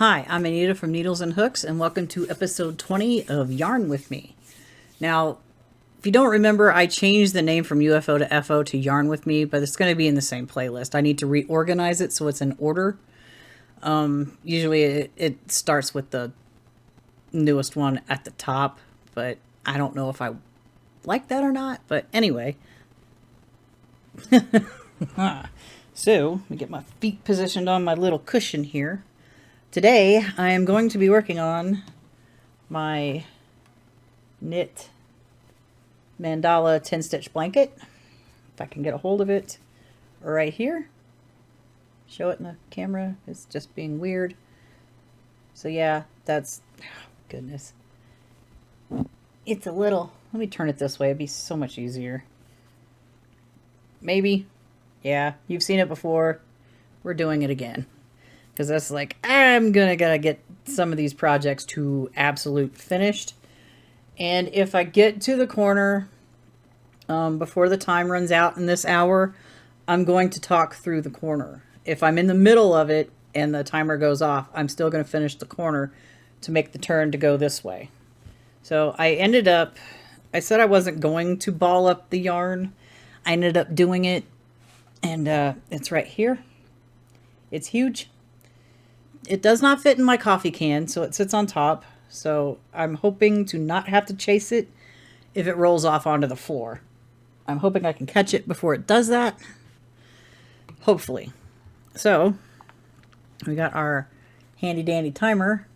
Hi, I'm Anita from Needles and Hooks, and welcome to episode 20 of Yarn With Me. Now, if you don't remember, I changed the name from UFO to FO to Yarn With Me, but it's going to be in the same playlist. I need to reorganize it so it's in order. Usually it starts with the newest one at the top, but I don't know if I like that or not. But anyway. So, let me get my feet positioned on my little cushion here. Today, I am going to be working on my knit mandala 10-stitch blanket. If I can get a hold of it right here. Show it in the camera. It's just being weird. So yeah, that's... Oh, goodness. It's a little... Let me turn it this way. It'd be so much easier. Maybe. Yeah, you've seen it before. We're doing it again. Because that's like, I'm gotta get some of these projects to absolute finished. And if I get to the corner before the time runs out in this hour, I'm going to talk through the corner. If I'm in the middle of it and the timer goes off, I'm still going to finish the corner to make the turn to go this way. So I ended up, I said I wasn't going to ball up the yarn. I ended up doing it, and it's right here. It's huge. It does not fit in my coffee can, so it sits on top. So I'm hoping to not have to chase it if it rolls off onto the floor. I'm hoping I can catch it before it does that. Hopefully. So we got our handy dandy timer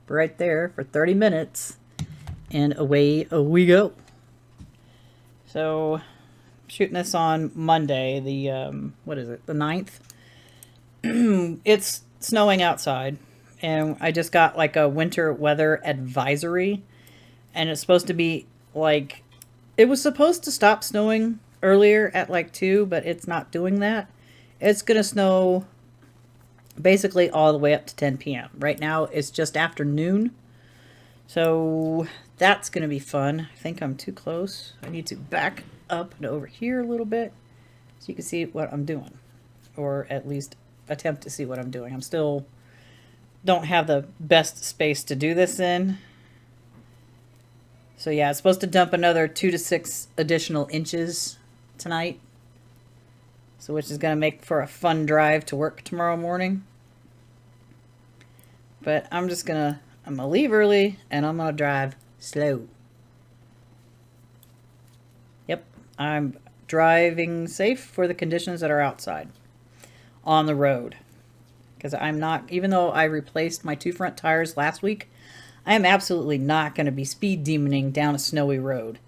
right there for 30 minutes. And away we go. So shooting this on Monday, the, what is it, the 9th? It's snowing outside, and I just got like a winter weather advisory, and it's supposed to be like, it was supposed to stop snowing earlier at like 2, but it's not doing that. It's gonna snow basically all the way up to 10 p.m. Right now it's just afternoon, so that's gonna be fun. I think I'm too close. I need to back up and over here a little bit so you can see what I'm doing, or at least attempt to see what I'm doing. I'm still don't have the best space to do this in. So yeah, it's supposed to dump another 2 to 6 additional inches tonight. So which is going to make for a fun drive to work tomorrow morning. But I'm going to leave early and I'm going to drive slow. Yep, I'm driving safe for the conditions that are outside on the road, because I'm not, even though I replaced my 2 front tires last week, I am absolutely not going to be speed demoning down a snowy road.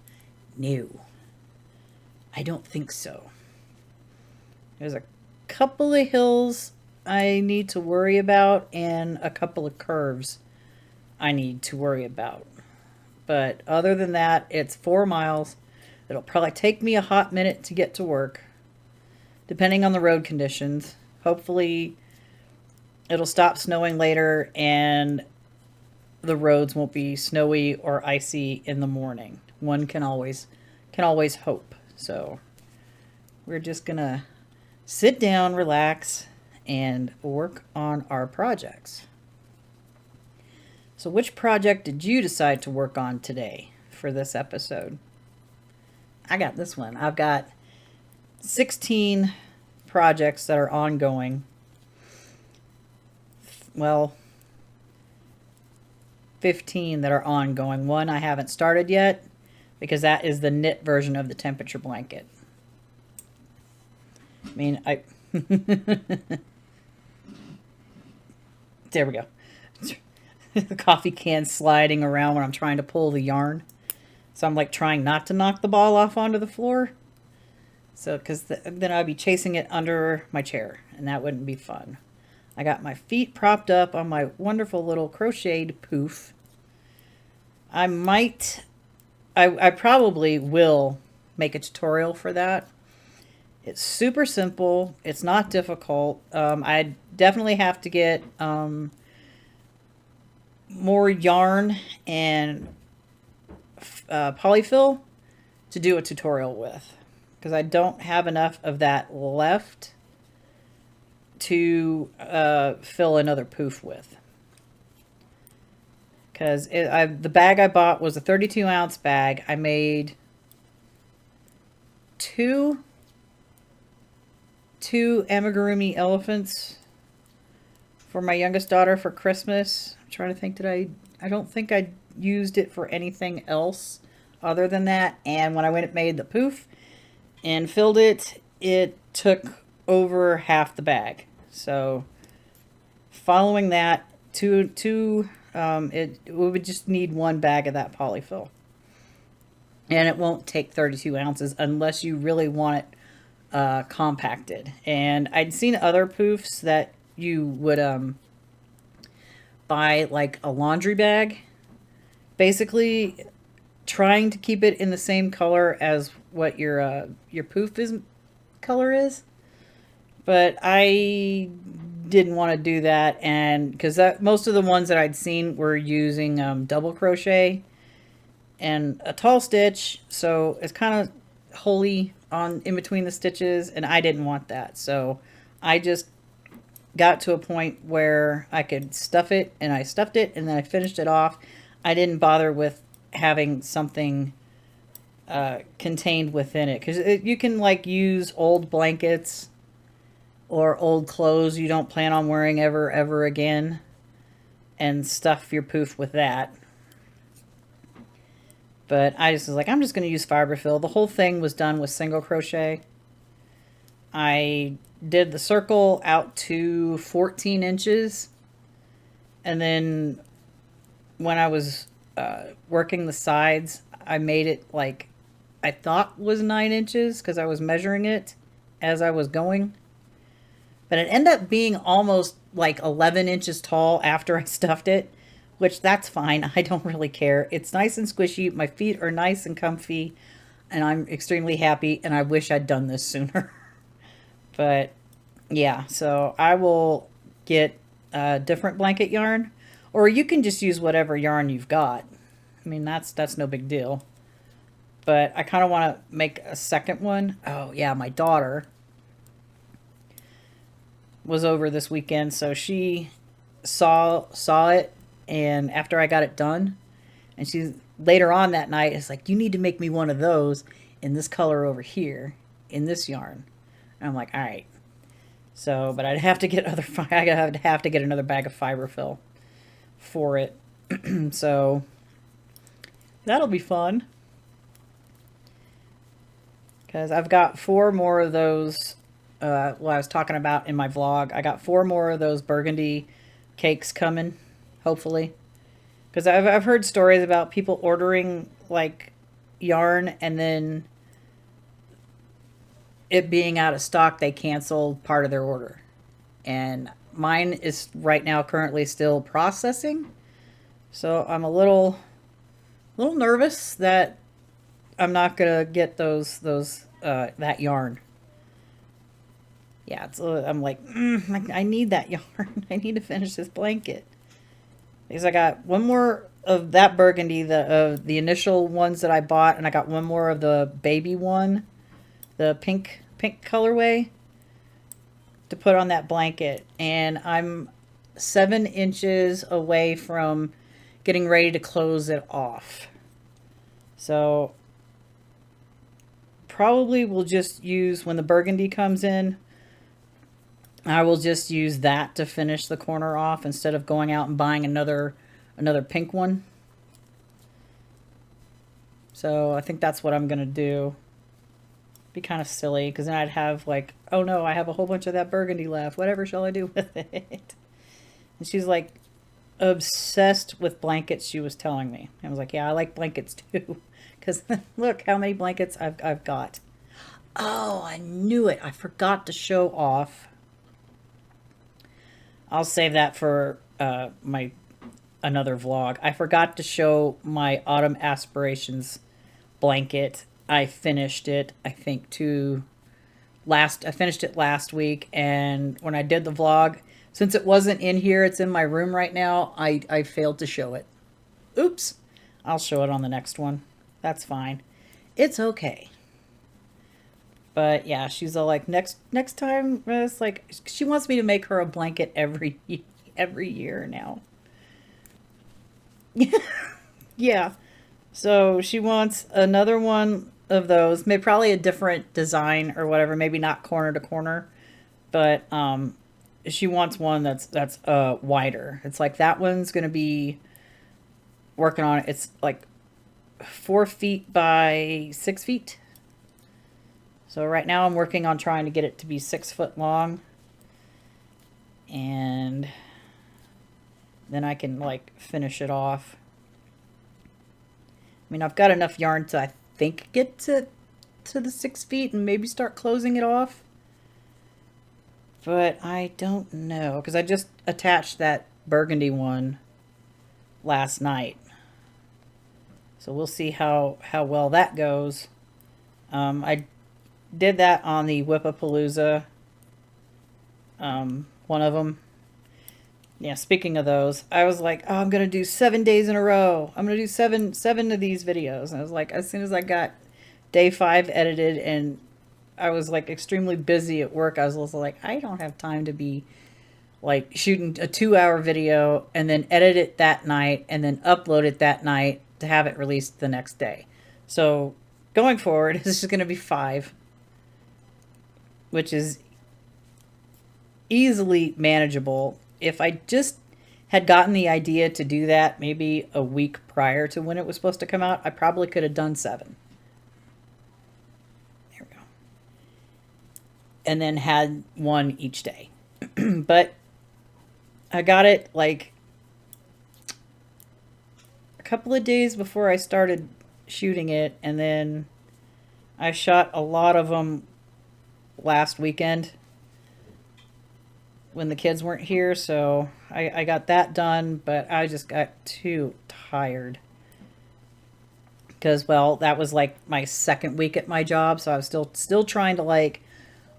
No, I don't think so. There's a couple of hills I need to worry about and a couple of curves I need to worry about, but other than that, it's 4 miles. It'll probably take me a hot minute to get to work, depending on the road conditions. Hopefully it'll stop snowing later and the roads won't be snowy or icy in the morning. One can always hope. So we're just gonna sit down, relax, and work on our projects. So which project did you decide to work on today for this episode? I got this one. I've got 16 projects that are ongoing. Well, 15 that are ongoing. One I haven't started yet, because that is the knit version of the temperature blanket. I mean, there we go. The coffee can sliding around when I'm trying to pull the yarn. So I'm like trying not to knock the ball off onto the floor. So, because then I'd be chasing it under my chair, and that wouldn't be fun. I got my feet propped up on my wonderful little crocheted poof. I probably will make a tutorial for that. It's super simple. It's not difficult. I definitely have to get more yarn and polyfill to do a tutorial with, because I don't have enough of that left to fill another poof with. Because the bag I bought was a 32-ounce bag. I made two amigurumi elephants for my youngest daughter for Christmas. I'm trying to think, I don't think I used it for anything else other than that. And when I went and made the poof and filled it, it took over half the bag. So following that, it would just need one bag of that polyfill. And it won't take 32 ounces unless you really want it compacted. And I'd seen other poofs that you would buy like a laundry bag, basically trying to keep it in the same color as what your poof color is. But I didn't want to do that, and because most of the ones that I'd seen were using double crochet and a tall stitch, so it's kind of holy in between the stitches, and I didn't want that. So I just got to a point where I could stuff it, and I stuffed it, and then I finished it off. I didn't bother with having something contained within it, because you can like use old blankets or old clothes you don't plan on wearing ever again and stuff your poof with that. But I just was like, I'm just going to use fiberfill. The whole thing was done with single crochet. I did the circle out to 14 inches. And then when I was working the sides, I made it like I thought was 9 inches because I was measuring it as I was going. But it ended up being almost like 11 inches tall after I stuffed it, which that's fine. I don't really care. It's nice and squishy. My feet are nice and comfy, and I'm extremely happy, and I wish I'd done this sooner. But yeah, so I will get a different blanket yarn, or you can just use whatever yarn you've got. I mean, that's no big deal. But I kind of want to make a second one. Oh yeah, my daughter was over this weekend, so she saw it, and after I got it done, and she's later on that night, it's like, you need to make me one of those in this color over here in this yarn. And I'm like, all right. So, but I'd have to get I'd have to get another bag of fiberfill for it. So that'll be fun, because I've got 4 more of those. I was talking about in my vlog, I got 4 more of those burgundy cakes coming, hopefully. Because I've heard stories about people ordering like yarn and then it being out of stock, they canceled part of their order. And mine is right now currently still processing. So I'm a little nervous that I'm not gonna get that yarn. Yeah, I'm like, I need that yarn. I need to finish this blanket. Because I got one more of that burgundy, the initial ones that I bought, and I got one more of the baby one, the pink colorway, to put on that blanket. And I'm 7 inches away from getting ready to close it off. So probably we'll just use, when the burgundy comes in, I will just use that to finish the corner off instead of going out and buying another pink one. So I think that's what I'm going to do. Be kind of silly, because then I'd have like, oh no, I have a whole bunch of that burgundy left. Whatever shall I do with it? And she's like obsessed with blankets, she was telling me. I was like, yeah, I like blankets too. Because look how many blankets I've got. Oh, I knew it. I forgot to show off. I'll save that for another vlog. I forgot to show my Autumn Aspirations blanket. I finished it, I think, I finished it last week, and when I did the vlog, since it wasn't in here, it's in my room right now, I failed to show it. Oops. I'll show it on the next one. That's fine. It's okay. But yeah, she's all like, next time, it's like, she wants me to make her a blanket every year now. Yeah. So she wants another one of those, maybe probably a different design or whatever, maybe not corner to corner, but she wants one that's wider. It's like that one's going to be working on it. It's like 4 feet by 6 feet. So right now I'm working on trying to get it to be 6 foot long. And then I can like finish it off. I mean, I've got enough yarn to, I think, get to the 6 feet and maybe start closing it off. But I don't know, because I just attached that burgundy one last night. So we'll see how well that goes. I did that on the Whippapalooza, one of them. Yeah, speaking of those, I was like, oh, I'm going to do 7 days in a row. I'm going to do seven of these videos. And I was like, as soon as I got day 5 edited and I was like extremely busy at work, I was also like, I don't have time to be like shooting a 2-hour video and then edit it that night and then upload it that night to have it released the next day. So going forward, it's just going to be 5, which is easily manageable. If I just had gotten the idea to do that maybe a week prior to when it was supposed to come out, I probably could have done 7. There we go. And then had one each day. But I got it like a couple of days before I started shooting it, and then I shot a lot of them last weekend when the kids weren't here, so I got that done, but I just got too tired. Because, well, that was like my second week at my job, so I was still trying to like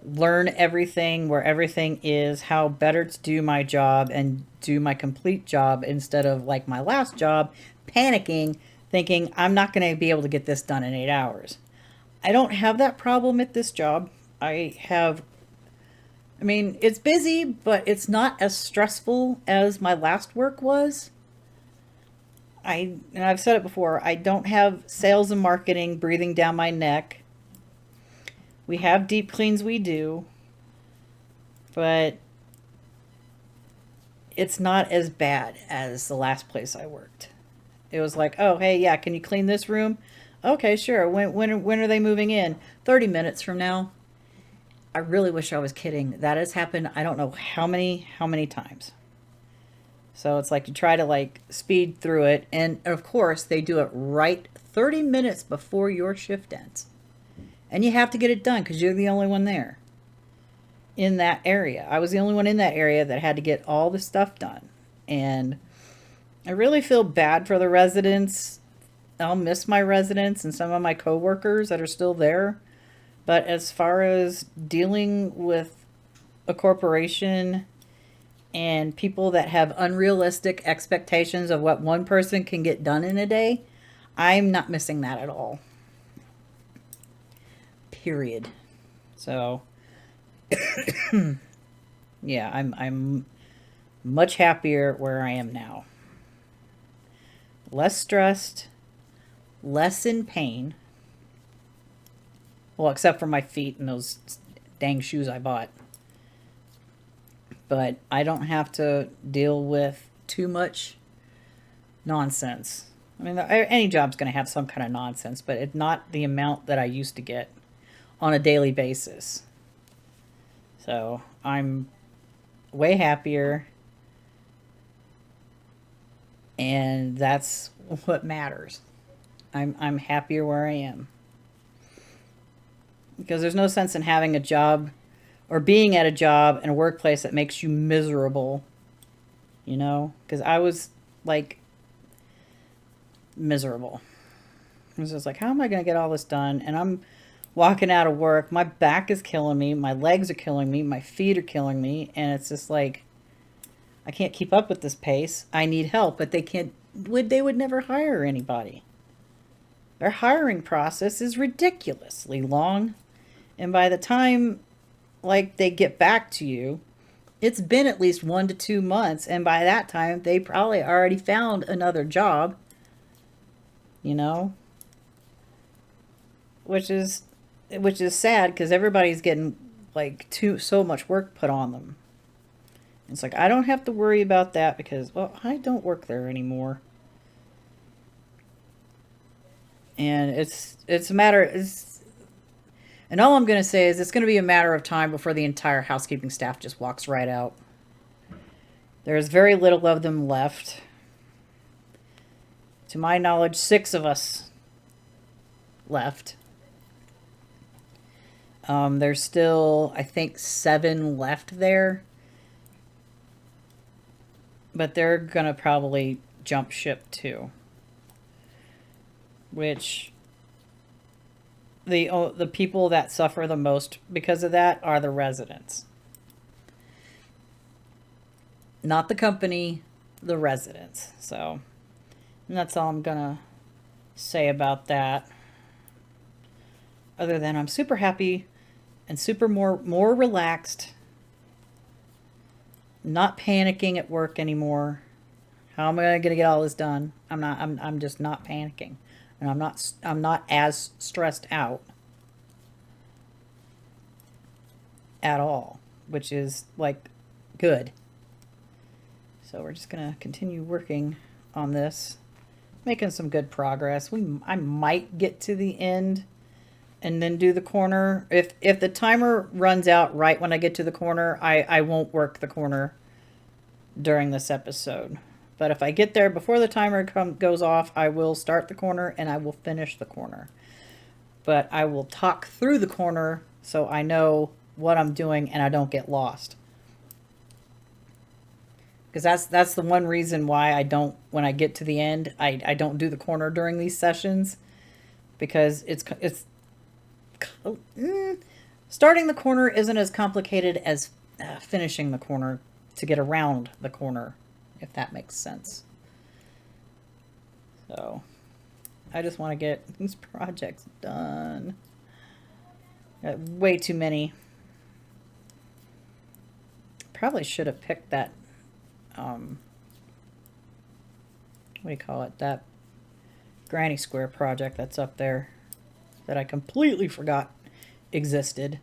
learn everything, where everything is, how better to do my job and do my complete job instead of like my last job, panicking, thinking I'm not going to be able to get this done in 8 hours. I don't have that problem at this job. I mean, it's busy, but it's not as stressful as my last work was. And I've said it before, I don't have sales and marketing breathing down my neck. We have deep cleans, we do, but it's not as bad as the last place I worked. It was like, oh, hey, yeah, can you clean this room? Okay, sure. When are they moving in? 30 minutes from now. I really wish I was kidding. That has happened, I don't know how many times. So it's like you try to like speed through it. And of course, they do it right 30 minutes before your shift ends. And you have to get it done because you're the only one there in that area. I was the only one in that area that had to get all the stuff done. And I really feel bad for the residents. I'll miss my residents and some of my coworkers that are still there. But as far as dealing with a corporation and people that have unrealistic expectations of what one person can get done in a day, I'm not missing that at all. Period. So, yeah, I'm much happier where I am now. Less stressed, less in pain. Well, except for my feet and those dang shoes I bought. But I don't have to deal with too much nonsense. I mean, any job's going to have some kind of nonsense, but it's not the amount that I used to get on a daily basis. So I'm way happier. And that's what matters. I'm happier where I am. Because there's no sense in having a job or being at a job in a workplace that makes you miserable, you know? Because I was, like, miserable. I was just like, how am I going to get all this done? And I'm walking out of work. My back is killing me. My legs are killing me. My feet are killing me. And it's just like, I can't keep up with this pace. I need help. But they would never hire anybody. Their hiring process is ridiculously long. And by the time, like, they get back to you, It's been at least 1 to 2 months, and by that time they probably already found another job, you know, which is sad because everybody's getting like so much work put on them. It's like I don't have to worry about that because, well, I don't work there anymore. And it's a matter and all I'm going to say is it's going to be a matter of time before the entire housekeeping staff just walks right out. There's very little of them left. To my knowledge, 6 of us left. There's still, I think, 7 left there. But they're going to probably jump ship too. Which the people that suffer the most because of that are the residents. Not the company, the residents. So, and that's all I'm going to say about that. Other than I'm super happy and super more relaxed. Not panicking at work anymore. How am I going to get all this done? I'm just not panicking. And I'm not as stressed out at all, which is like good. So we're just going to continue working on this, making some good progress. I might get to the end and then do the corner. If the timer runs out right when I get to the corner, I won't work the corner during this episode. But if I get there before the timer goes off, I will start the corner and I will finish the corner. But I will talk through the corner so I know what I'm doing and I don't get lost. Because that's the one reason why I don't, when I get to the end, I don't do the corner during these sessions. Because starting the corner isn't as complicated as finishing the corner to get around the corner, if that makes sense. So, I just want to get these projects done. Got way too many. Probably should have picked that, what do you call it? That granny square project that's up there that I completely forgot existed.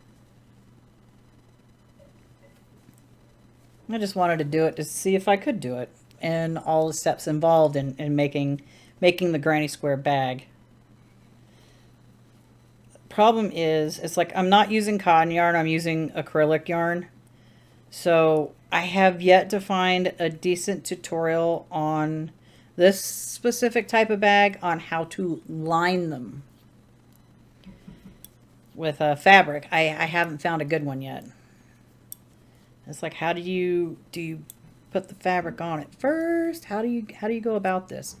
I just wanted to do it to see if I could do it and all the steps involved in making the granny square bag. Problem is, it's like I'm not using cotton yarn, I'm using acrylic yarn. So I have yet to find a decent tutorial on this specific type of bag on how to line them with fabric. I haven't found a good one yet. It's like, how do you put the fabric on it first? How do you go about this?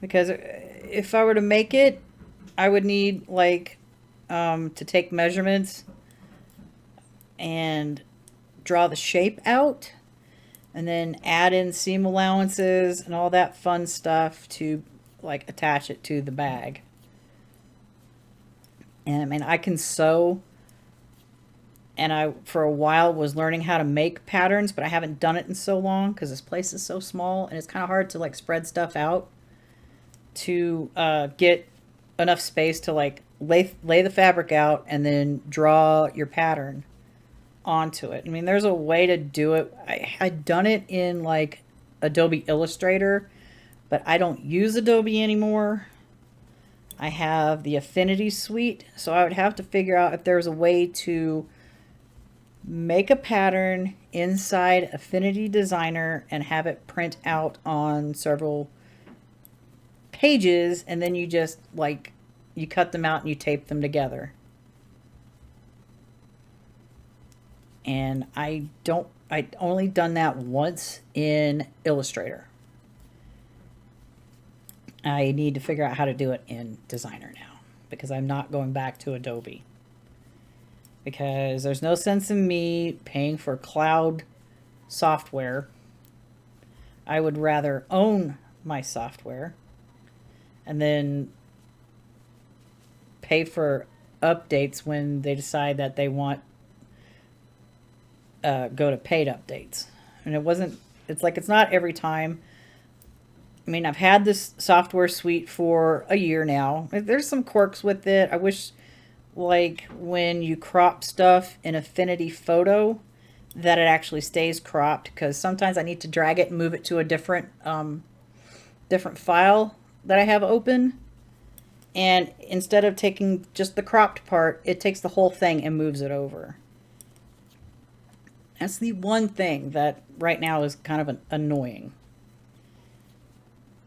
Because if I were to make it, I would need like to take measurements and draw the shape out and then add in seam allowances and all that fun stuff to like attach it to the bag. And I mean, I can sew, and I for a while was learning how to make patterns, but I haven't done it in so long because this place is so small and it's kind of hard to like spread stuff out to get enough space to like lay the fabric out and then draw your pattern onto it. I mean, there's a way to do it. I had done it in like Adobe Illustrator, but I don't use Adobe anymore. I have the Affinity suite, so I would have to figure out if there's a way to make a pattern inside Affinity Designer and have it print out on several pages, and then you just like you cut them out and you tape them together. And I'd only done that once in Illustrator. I need to figure out how to do it in Designer now because I'm not going back to Adobe. Because there's no sense in me paying for cloud software. I would rather own my software and then pay for updates when they decide that they want go to paid updates. And it's like, it's not every time. I mean, I've had this software suite for a year now. There's some quirks with it. I wish, like, when you crop stuff in Affinity Photo, that it actually stays cropped, because sometimes I need to drag it and move it to a different file that I have open. And instead of taking just the cropped part, it takes the whole thing and moves it over. That's the one thing that right now is kind of annoying.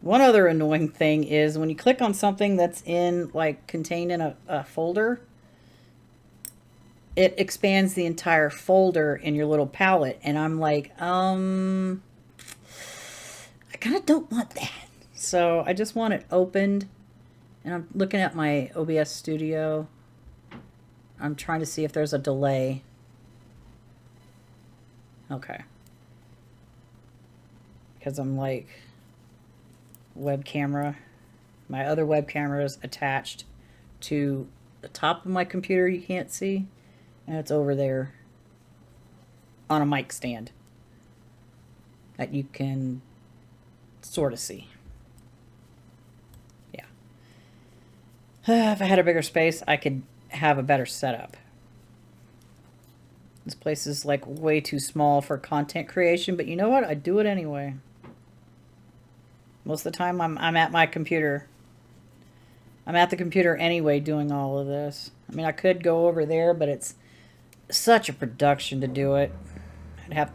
One other annoying thing is when you click on something that's contained in a folder, it expands the entire folder in your little palette. And I'm like, I kind of don't want that. So I just want it opened. And I'm looking at my OBS Studio. I'm trying to see if there's a delay. Okay. Because I'm like, web camera. My other web camera is attached to the top of my computer, you can't see. And it's over there on a mic stand that you can sort of see. Yeah. If I had a bigger space, I could have a better setup. This place is like way too small for content creation, but you know what? I do it anyway. Most of the time I'm at my computer. I'm at the computer anyway doing all of this. I mean, I could go over there, but it's such a production to do it. I'd have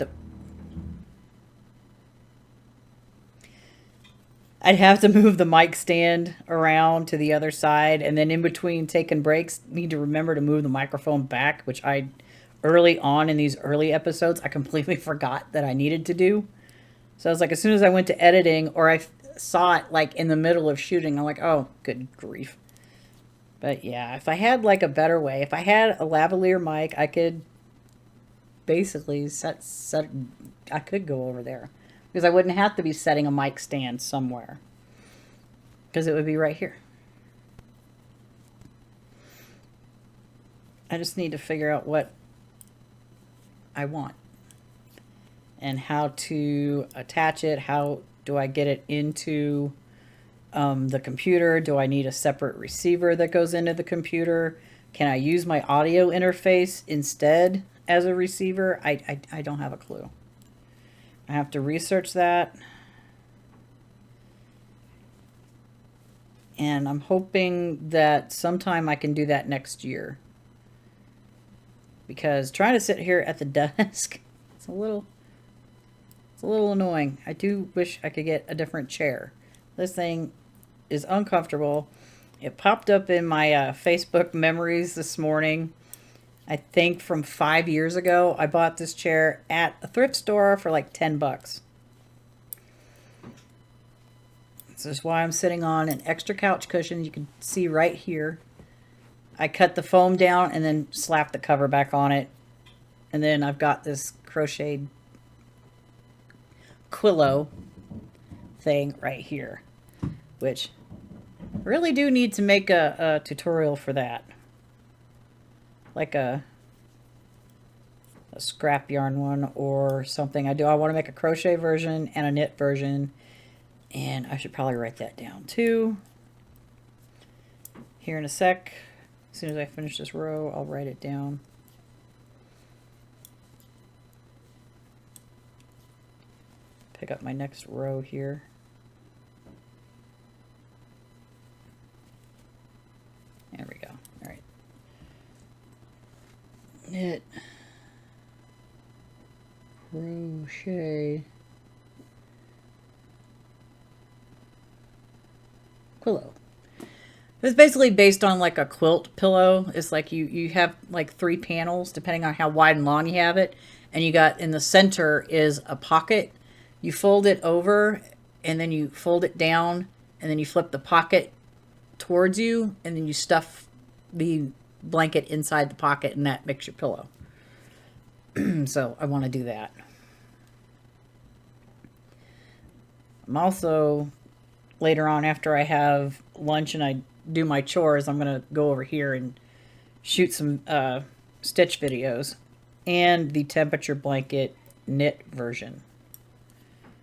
to move the mic stand around to the other side, and then in between taking breaks, need to remember to move the microphone back, which early on in these early episodes, I completely forgot that I needed to do. So I was like, as soon as I went to editing, or I saw it like in the middle of shooting, I'm like, oh, good grief. But yeah, if I had like a better way, if I had a lavalier mic, I could basically I could go over there. Because I wouldn't have to be setting a mic stand somewhere. Because it would be right here. I just need to figure out what I want. And how to attach it. How do I get it into the computer? Do I need a separate receiver that goes into the computer? Can I use my audio interface instead as a receiver? I don't have a clue. I have to research that. And I'm hoping that sometime I can do that next year. Because trying to sit here at the desk, it's a little annoying. I do wish I could get a different chair. This thing is uncomfortable. It popped up in my Facebook memories this morning. I think from 5 years ago, I bought this chair at a thrift store for like 10 bucks. This is why I'm sitting on an extra couch cushion. You can see right here. I cut the foam down and then slapped the cover back on it. And then I've got this crocheted Quillo thing right here, which I really do need to make a tutorial for that. Like a scrap yarn one or something. I want to make a crochet version and a knit version, and I should probably write that down too. Here in a sec, as soon as I finish this row, I'll write it down. Pick up my next row here. There we go. All right. Knit, crochet, Quillo. It's basically based on like a quilt pillow. It's like you have like 3 panels depending on how wide and long you have it, and you got in the center is a pocket. You fold it over and then you fold it down and then you flip the pocket towards you and then you stuff the blanket inside the pocket, and that makes your pillow. So I want to do that. I'm also, later on after I have lunch and I do my chores, I'm going to go over here and shoot some stitch videos. and the temperature blanket knit version,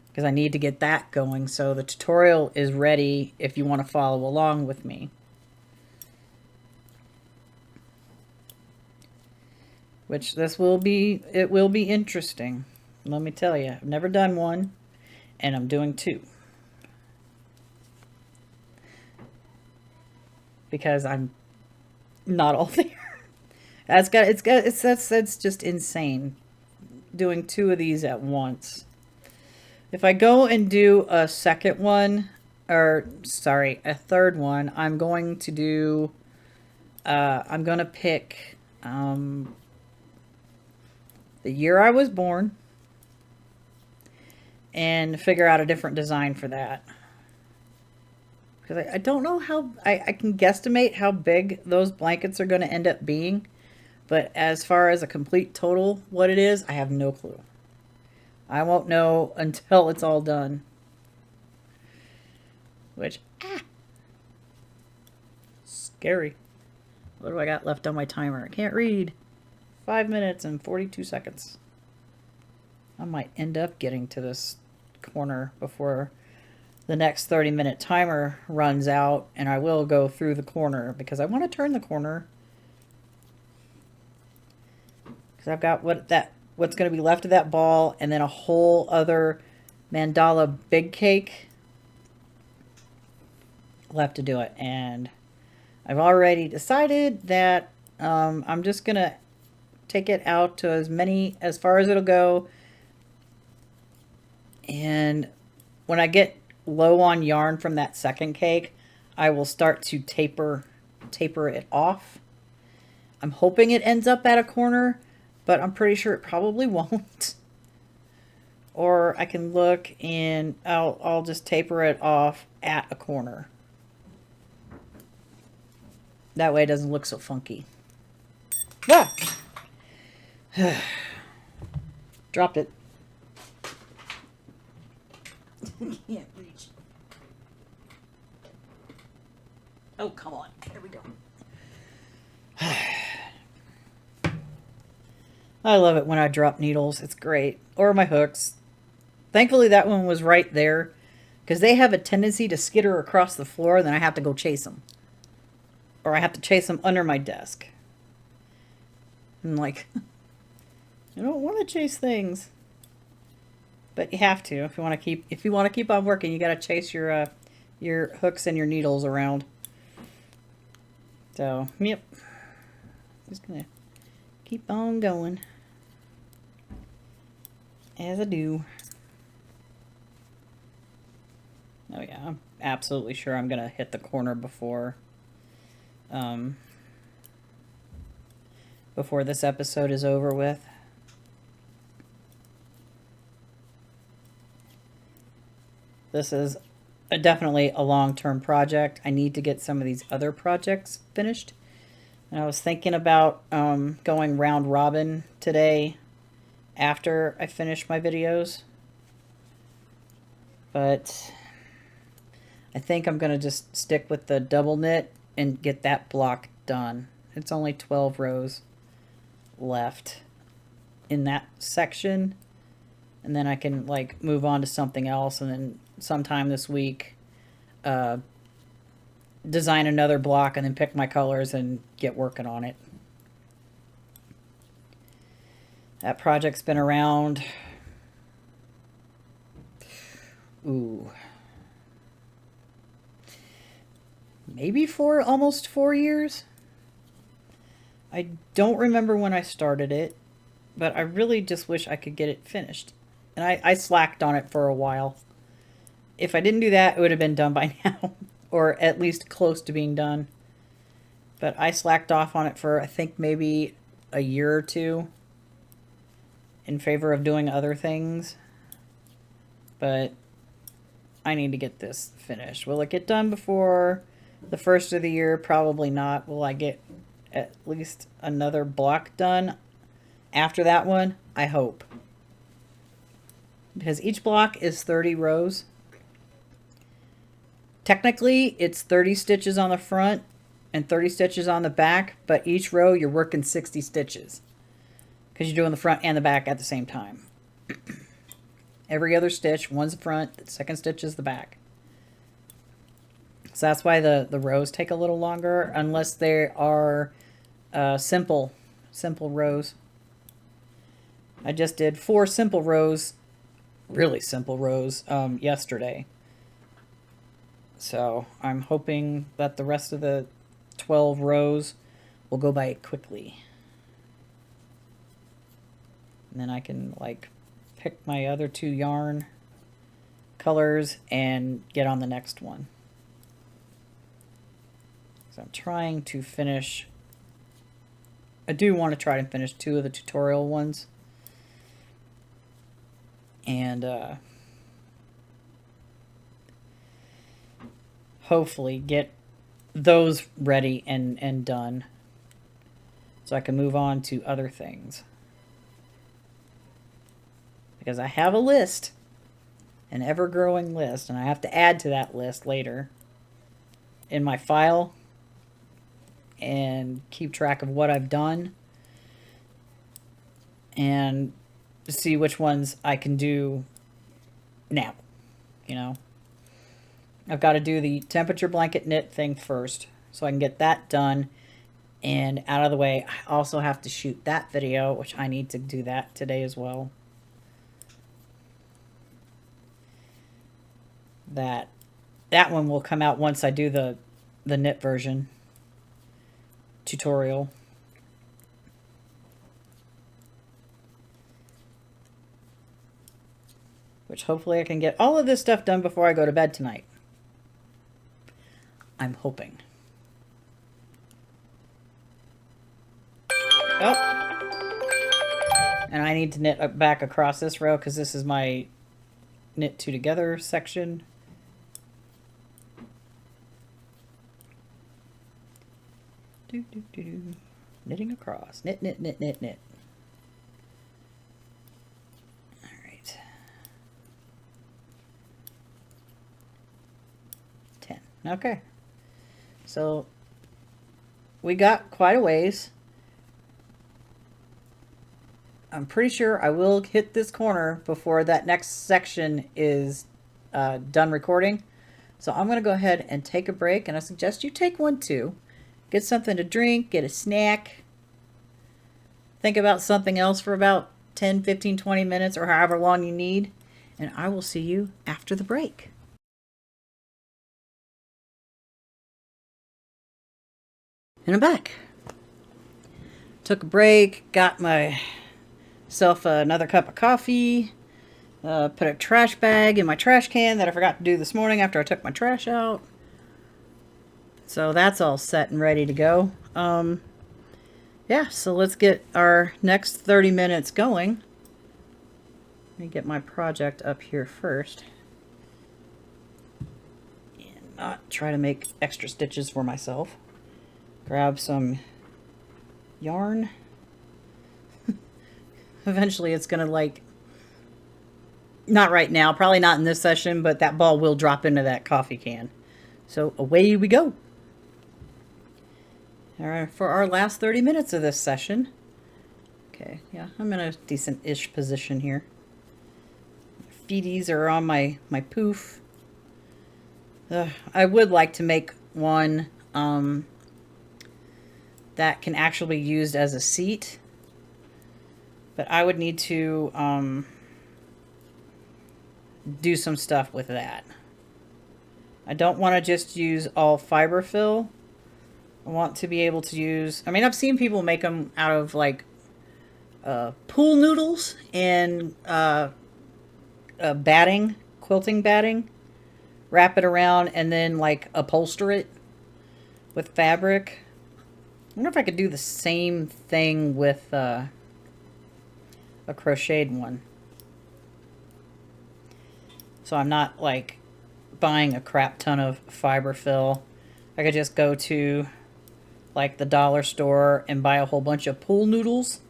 because I need to get that going so the tutorial is ready if you want to follow along with me. Which it will be interesting. Let me tell you, I've never done one, and I'm doing 2. Because I'm not all there. That's just insane. Doing 2 of these at once. If I go and do a second one, or sorry, a third one, I'm going to do, I'm going to pick, the year I was born and figure out a different design for that. Because I don't know how, I can guesstimate how big those blankets are going to end up being. But as far as a complete total, what it is, I have no clue. I won't know until it's all done. Which, scary. What do I got left on my timer? I can't read. 5 minutes and 42 seconds. I might end up getting to this corner before the next 30-minute timer runs out, and I will go through the corner because I want to turn the corner. Because I've got what's going to be left of that ball, and then a whole other mandala big cake left to do it. And I've already decided that I'm just going to take it out to as far as it'll go. And when I get low on yarn from that second cake, I will start to taper it off. I'm hoping it ends up at a corner, but I'm pretty sure it probably won't. Or I can look and I'll just taper it off at a corner. That way it doesn't look so funky. Ah! Dropped it. Can't reach. Oh, come on. There we go. I love it when I drop needles. It's great. Or my hooks. Thankfully, that one was right there, because they have a tendency to skitter across the floor, and then I have to go chase them. Or I have to chase them under my desk. I'm like, I don't want to chase things. But you have to if you want to keep on working. You got to chase your hooks and your needles around. So, yep. Just gonna keep on going as I do. Oh yeah, I'm absolutely sure I'm gonna hit the corner before this episode is over with. This is definitely a long-term project. I need to get some of these other projects finished. And I was thinking about going round robin today after I finish my videos. But I think I'm going to just stick with the double knit and get that block done. It's only 12 rows left in that section. And then I can like move on to something else, and then sometime this week design another block and then pick my colors and get working on it. That project's been around maybe for almost 4 years. I don't remember when I started it, but I really just wish I could get it finished. And I slacked on it for a while. If I didn't do that, it would have been done by now. Or at least close to being done. But I slacked off on it for, I think, maybe a year or two. In favor of doing other things. But I need to get this finished. Will it get done before the first of the year? Probably not. Will I get at least another block done after that one? I hope. Because each block is 30 rows. Technically, it's 30 stitches on the front and 30 stitches on the back, but each row you're working 60 stitches. because you're doing the front and the back at the same time. Every other stitch, one's the front, the second stitch is the back. So that's why the rows take a little longer, unless they are simple rows. I just did 4 simple rows, really simple rows, yesterday. So I'm hoping that the rest of the 12 rows will go by quickly. And then I can like pick my other 2 yarn colors and get on the next one. So I'm trying to finish, I do want to try to finish 2 of the tutorial ones. And hopefully get those ready and done so I can move on to other things. Because I have a list, an ever-growing list, and I have to add to that list later in my file and keep track of what I've done and see which ones I can do now, you know. I've got to do the temperature blanket knit thing first so I can get that done and out of the way. I also have to shoot that video, which I need to do that today as well. That one will come out once I do the knit version tutorial. Which hopefully I can get all of this stuff done before I go to bed tonight. I'm hoping. Oh. And I need to knit back across this row because this is my knit 2 together section. Knitting across. Knit, knit, knit, knit, knit. All right. 10. Okay. So we got quite a ways. I'm pretty sure I will hit this corner before that next section is done recording. So I'm going to go ahead and take a break, and I suggest you take one too. Get something to drink, get a snack, think about something else for about 10, 15, 20 minutes or however long you need, and I will see you after the break. And I'm back. Took a break, got myself another cup of coffee, put a trash bag in my trash can that I forgot to do this morning after I took my trash out. So that's all set and ready to go. Yeah, so let's get our next 30 minutes going. Let me get my project up here first. And not try to make extra stitches for myself. Grab some yarn. Eventually it's going to like, not right now, probably not in this session, but that ball will drop into that coffee can. So away we go. All right, for our last 30 minutes of this session. Okay, yeah, I'm in a decent-ish position here. Feeties are on my poof. I would like to make one that can actually be used as a seat. But I would need to do some stuff with that. I don't want to just use all fiber fill. I want to be able to use, I mean, I've seen people make them out of like pool noodles and batting, quilting batting. Wrap it around and then like upholster it with fabric. I wonder if I could do the same thing with a crocheted one. So I'm not like buying a crap ton of fiber fill. I could just go to like the dollar store and buy a whole bunch of pool noodles.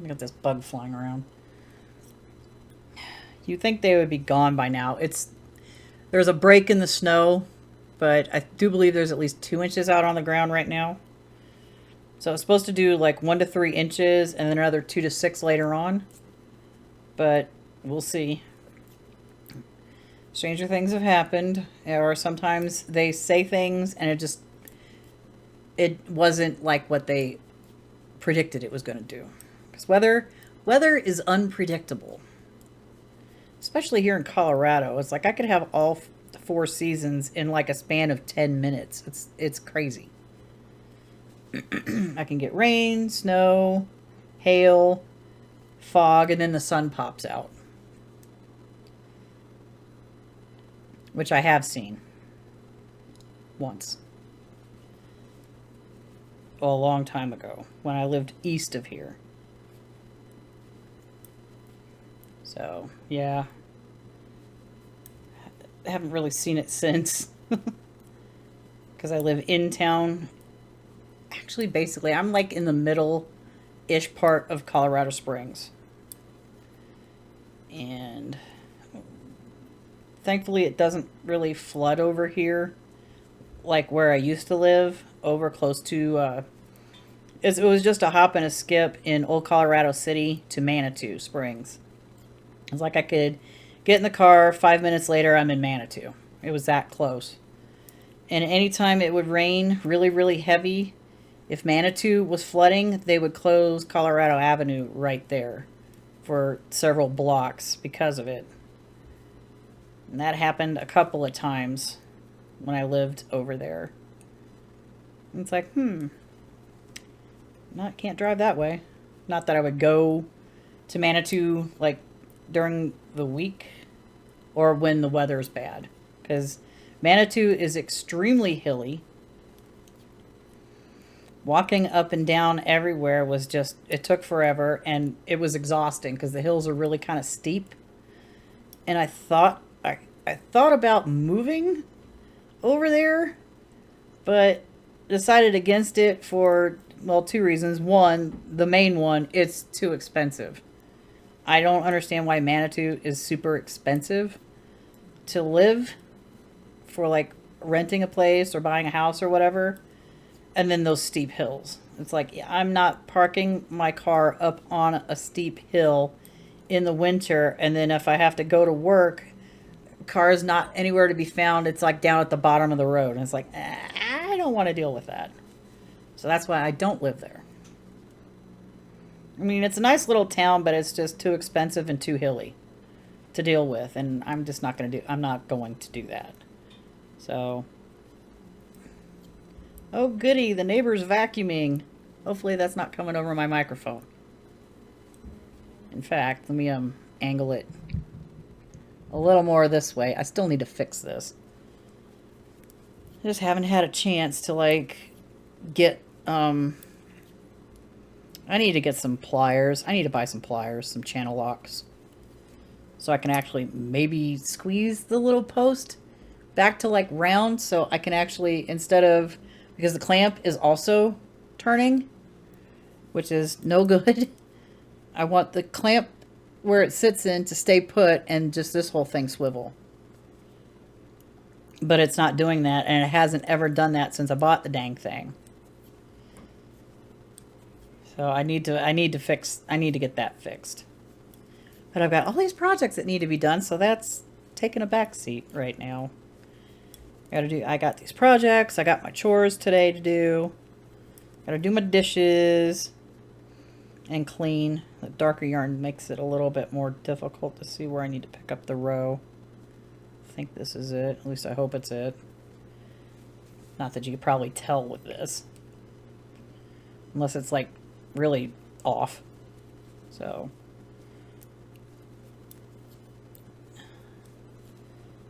Look at this bug flying around. You'd think they would be gone by now. There's a break in the snow, but I do believe there's at least 2 inches out on the ground right now. So it's supposed to do like 1 to 3 inches and then another 2 to 6 later on. But we'll see. Stranger things have happened. Or sometimes they say things and it wasn't like what they predicted it was going to do. Because weather is unpredictable. Especially here in Colorado. It's like I could have all 4 seasons in like a span of 10 minutes. It's crazy. I can get rain, snow, hail, fog, and then the sun pops out. Which I have seen. Once. Well, a long time ago. When I lived east of here. So, yeah. I haven't really seen it since. Because I live in town. Actually, basically, I'm like in the middle-ish part of Colorado Springs. And thankfully, it doesn't really flood over here. Like where I used to live. Over close to... it was just a hop and a skip in Old Colorado City to Manitou Springs. It's like I could get in the car, 5 minutes later, I'm in Manitou. It was that close. And anytime it would rain really, really heavy, if Manitou was flooding, they would close Colorado Avenue right there for several blocks because of it. And that happened a couple of times when I lived over there. And it's like, can't drive that way. Not that I would go to Manitou, like, during the week or when the weather's bad. Because Manitou is extremely hilly. Walking up and down everywhere was just, it took forever, and it was exhausting because the hills are really kind of steep. And I thought about moving over there, but decided against it for, well, 2 reasons. One, the main one, it's too expensive. I don't understand why Manitou is super expensive to live for, like, renting a place or buying a house or whatever. And then those steep hills. It's like, I'm not parking my car up on a steep hill in the winter. And then if I have to go to work, car is not anywhere to be found. It's like down at the bottom of the road. And it's like, I don't want to deal with that. So that's why I don't live there. I mean, it's a nice little town, but it's just too expensive and too hilly to deal with. And I'm just not going to I'm not going to do that. So... oh, goody, the neighbor's vacuuming. Hopefully that's not coming over my microphone. In fact, let me angle it a little more this way. I still need to fix this. I just haven't had a chance to, like, get, I need to get some pliers. I need to buy some pliers, some channel locks. So I can actually maybe squeeze the little post back to, like, round. So I can actually, instead of... because the clamp is also turning, which is no good. I want the clamp where it sits in to stay put and just this whole thing swivel. But it's not doing that, and it hasn't ever done that since I bought the dang thing. So I need to get that fixed. But I've got all these projects that need to be done, so that's taking a back seat right now. I got these projects. I got my chores today to do. Gotta do my dishes and clean. The darker yarn makes it a little bit more difficult to see where I need to pick up the row. I think this is it. At least I hope it's it. Not that you could probably tell with this. Unless it's like really off. So...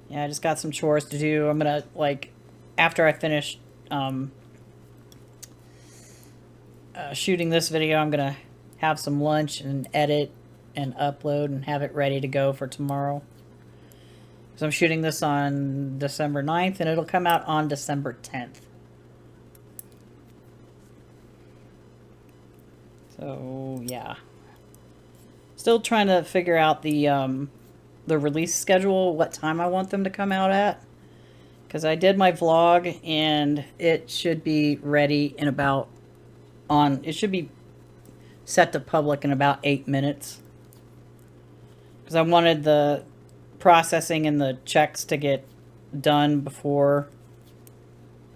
yeah, I just got some chores to do. I'm going to, like, after I finish shooting this video, I'm going to have some lunch and edit and upload and have it ready to go for tomorrow. So I'm shooting this on December 9th, and it'll come out on December 10th. So, yeah. Still trying to figure out the release schedule, what time I want them to come out at. Because I did my vlog, and it should be ready in about on, it should be set to public in about 8 minutes. Because I wanted the processing and the checks to get done before,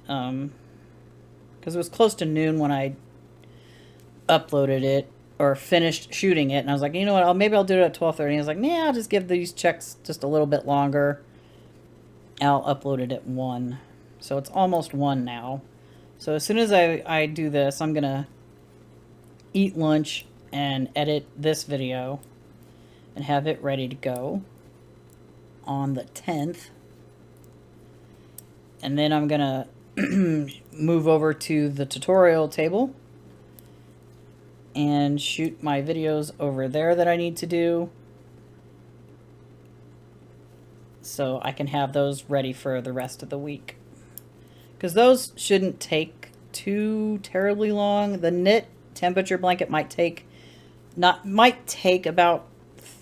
because it was close to noon when I uploaded it or finished shooting it, and I was like, you know what, maybe I'll do it at 12:30. I was like, nah, I'll just give these checks just a little bit longer. I'll upload it at 1. So it's almost 1 now. So as soon as I do this, I'm gonna eat lunch and edit this video and have it ready to go on the 10th. And then I'm gonna move over to the tutorial table and shoot my videos over there that I need to do, so I can have those ready for the rest of the week. Because those shouldn't take too terribly long. The knit temperature blanket might take about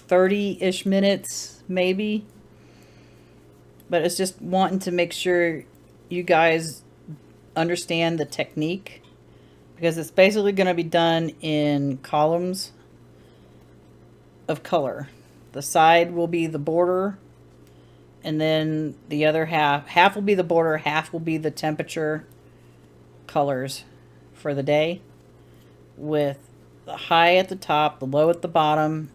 30-ish minutes, maybe. But it's just wanting to make sure you guys understand the technique, because it's basically going to be done in columns of color. The side will be the border, and then the other half will be the border, half will be the temperature colors for the day, with the high at the top, the low at the bottom,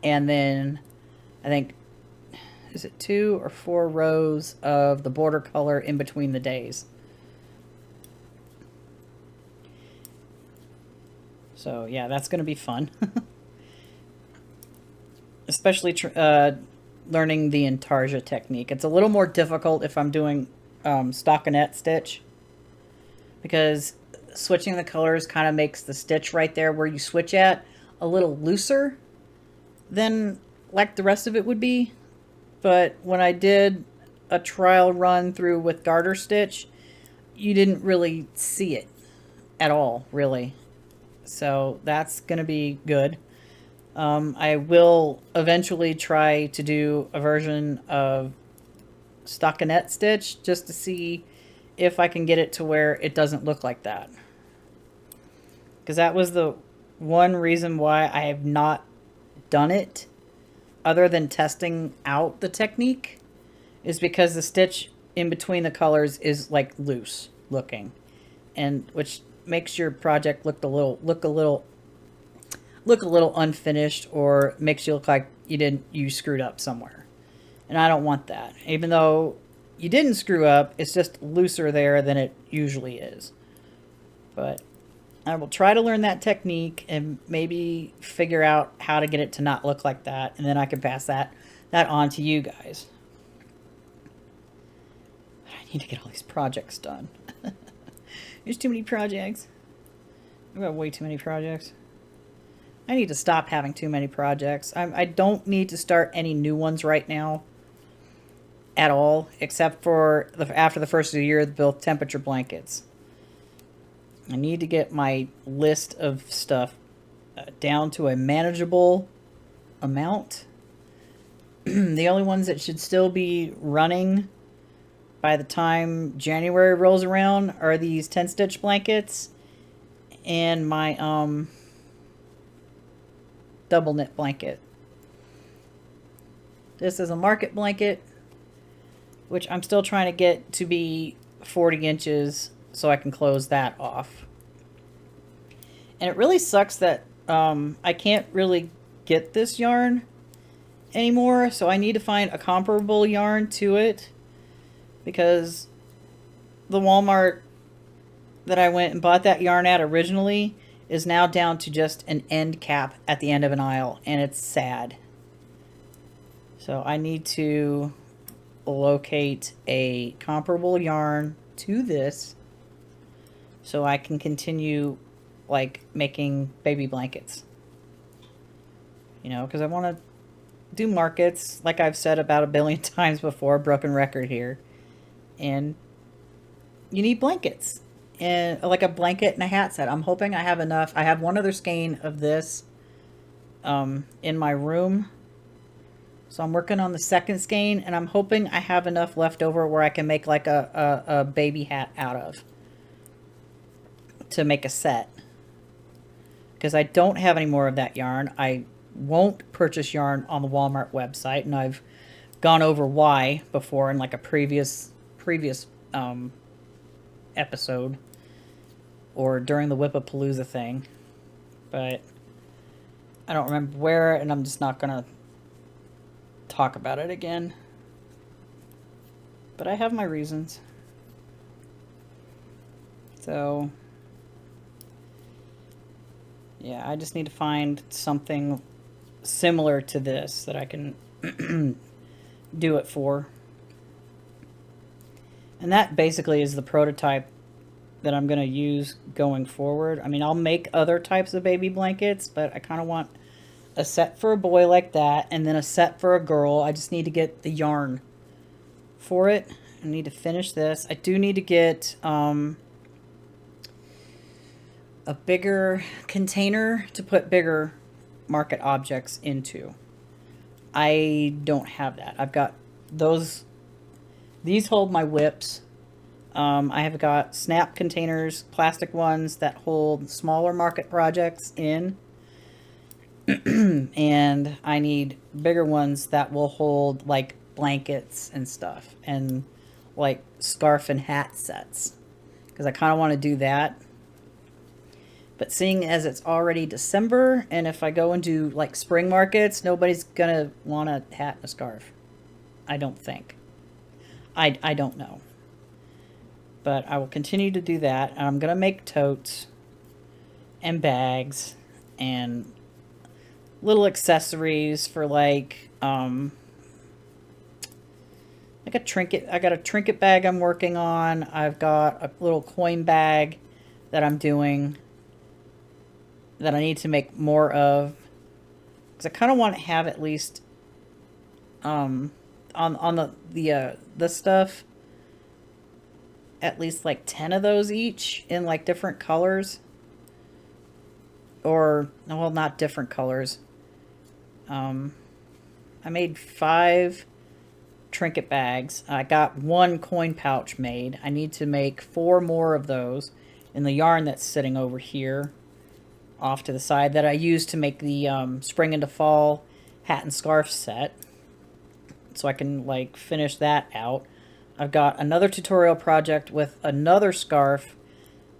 and then I think, is it 2 or 4 rows of the border color in between the days. So yeah, that's going to be fun. Especially learning the intarsia technique. It's a little more difficult if I'm doing stockinette stitch, because switching the colors kind of makes the stitch right there where you switch at a little looser than like the rest of it would be. But when I did a trial run through with garter stitch, you didn't really see it at all, really. So that's going to be good. I will eventually try to do a version of stockinette stitch just to see if I can get it to where it doesn't look like that. Because that was the one reason why I have not done it, other than testing out the technique, is because the stitch in between the colors is like loose looking, and which makes your project look a little unfinished, or makes you look like you screwed up somewhere. And I don't want that. Even though you didn't screw up, it's just looser there than it usually is. But I will try to learn that technique and maybe figure out how to get it to not look like that, and then I can pass that on to you guys. I need to get all these projects done. There's too many projects. I've got way too many projects. I need to stop having too many projects. I don't need to start any new ones right now at all, except for after the first of the year, build temperature blankets. I need to get my list of stuff down to a manageable amount. The only ones that should still be running by the time January rolls around are these 10 stitch blankets and my double knit blanket. This is a market blanket, which I'm still trying to get to be 40 inches so I can close that off. And it really sucks that I can't really get this yarn anymore, so I need to find a comparable yarn to it, because the Walmart that I went and bought that yarn at originally is now down to just an end cap at the end of an aisle, and it's sad. So I need to locate a comparable yarn to this so I can continue like making baby blankets, you know, because I want to do markets, like I've said about 1 billion times before, broken record here, and you need blankets, and like a blanket and a hat set. I'm hoping I have enough. I have one other skein of this in my room, so I'm working on the second skein, and I'm hoping I have enough left over where I can make like a baby hat out of, to make a set. because I don't have any more of that yarn. I won't purchase yarn on the Walmart website, and I've gone over why before in like a previous episode or during the Whippapalooza thing, but I don't remember where, and I'm just not gonna talk about it again. But I have my reasons. So yeah, I just need to find something similar to this that I can do it for. And that basically is the prototype that I'm going to use going forward. I mean, I'll make other types of baby blankets, but I kind of want a set for a boy like that, and then a set for a girl. I just need to get the yarn for it. I need to finish this. I do need to get a bigger container to put bigger market objects into. I don't have that. I've got those. These hold my whips. I have got snap containers, plastic ones that hold smaller market projects in. And I need bigger ones that will hold like blankets and stuff, and like scarf and hat sets, because I kind of want to do that. But seeing as it's already December, and if I go into like spring markets, nobody's gonna want a hat and a scarf. I don't think. I don't know. But I will continue to do that. And I'm gonna make totes and bags and little accessories for like a trinket. I got a trinket bag I'm working on. I've got a little coin bag that I'm doing that I need to make more of, because I kind of want to have at least on the stuff, at least like 10 of those each in like different colors, or well, not different colors. I made 5 trinket bags. I got 1 coin pouch made. I need to make 4 more of those in the yarn that's sitting over here off to the side that I used to make the spring into fall hat and scarf set, so I can like finish that out. I've got another tutorial project with another scarf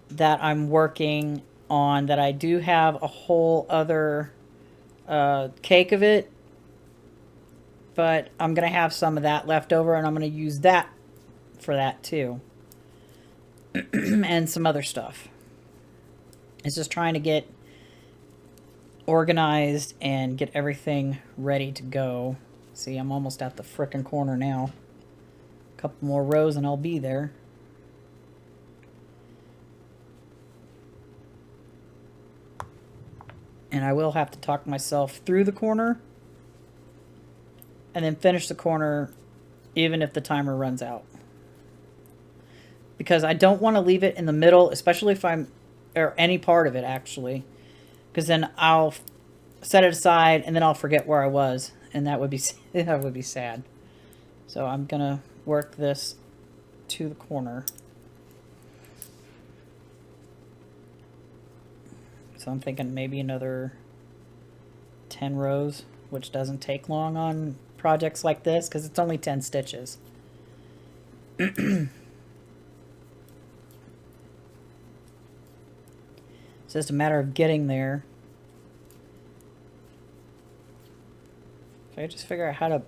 that I'm working on that I do have a whole other cake of it, but I'm gonna have some of that left over, and I'm gonna use that for that too. And some other stuff. It's just trying to get organized and get everything ready to go. See, I'm almost at the frickin' corner now. A couple more rows and I'll be there. And I will have to talk myself through the corner and then finish the corner even if the timer runs out. Because I don't want to leave it in the middle, especially if I'm, or any part of it actually, because then I'll set it aside and then I'll forget where I was, and that would be that would be sad. So I'm gonna work this to the corner. So I'm thinking maybe another 10 rows, which doesn't take long on projects like this because it's only 10 stitches. It's just a matter of getting there. If I just figure out how to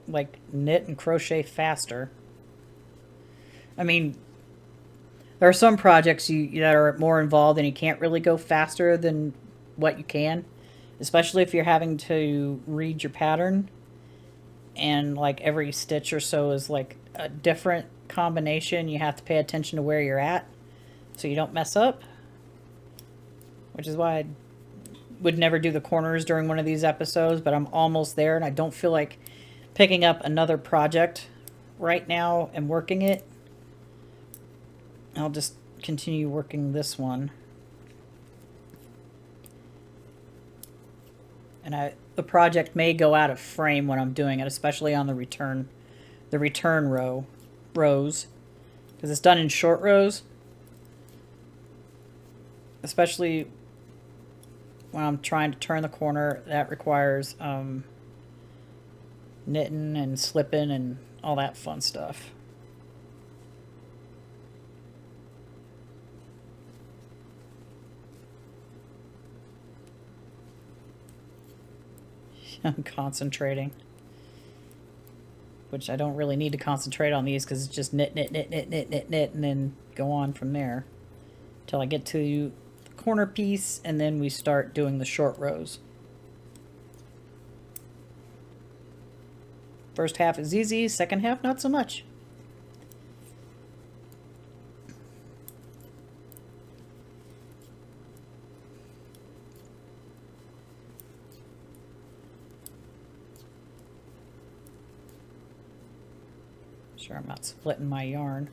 like knit and crochet faster. I mean, there are some projects that are more involved and you can't really go faster than what you can, especially if you're having to read your pattern and like every stitch or so is like a different combination. You have to pay attention to where you're at so you don't mess up, which is why I would never do the corners during one of these episodes, but I'm almost there and I don't feel like picking up another project right now and working it. I'll just continue working this one. And the project may go out of frame when I'm doing it, especially on the return rows, because it's done in short rows. Especially when I'm trying to turn the corner, that requires knitting and slipping and all that fun stuff. I'm concentrating, which I don't really need to concentrate on these because it's just knit, knit, knit, knit, knit, knit, knit, and then go on from there till I get to the corner piece, and then we start doing the short rows. First half is easy, second half not so much. Sure I'm not splitting my yarn.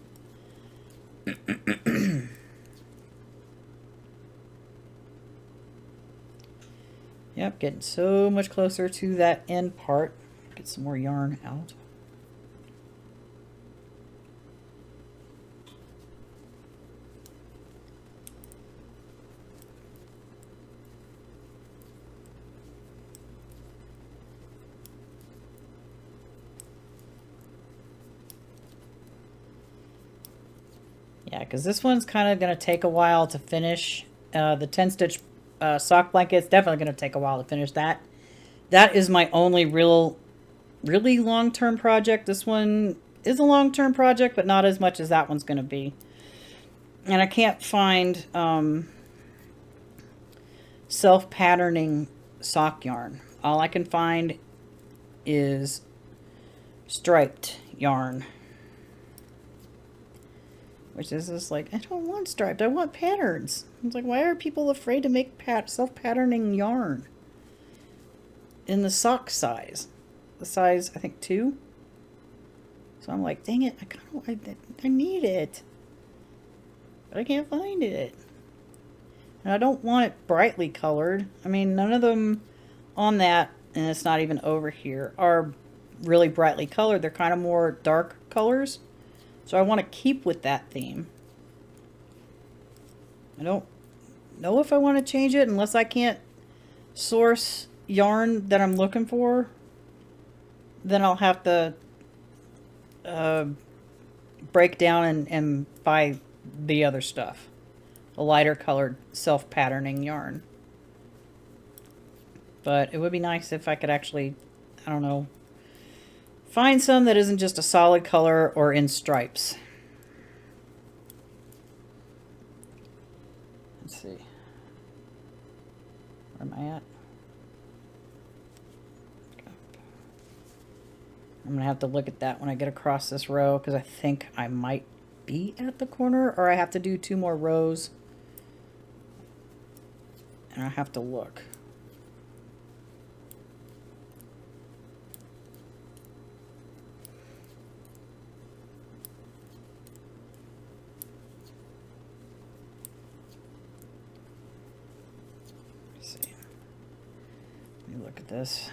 Yep, getting so much closer to that end part. Get some more yarn out. Yeah, because this one's kind of going to take a while to finish. The 10 stitch sock blanket is definitely going to take a while to finish that. That is my only really long-term project. This one is a long-term project, but not as much as that one's going to be. And I can't find self-patterning sock yarn. All I can find is striped yarn. Which is just like, I don't want striped, I want patterns. It's like, why are people afraid to make self-patterning yarn? In the sock size. The size, I think, 2. So I'm like, dang it, I need it. But I can't find it. And I don't want it brightly colored. I mean, none of them on that, and it's not even over here, are really brightly colored. They're kind of more dark colors. So I want to keep with that theme. I don't know if I want to change it unless I can't source yarn that I'm looking for. Then I'll have to break down and buy the other stuff. A lighter colored self-patterning yarn. But it would be nice if I could actually, I don't know, find some that isn't just a solid color or in stripes. Let's see. Where am I at? I'm going to have to look at that when I get across this row because I think I might be at the corner, or I have to do 2 more rows. And I have to look. Look at this.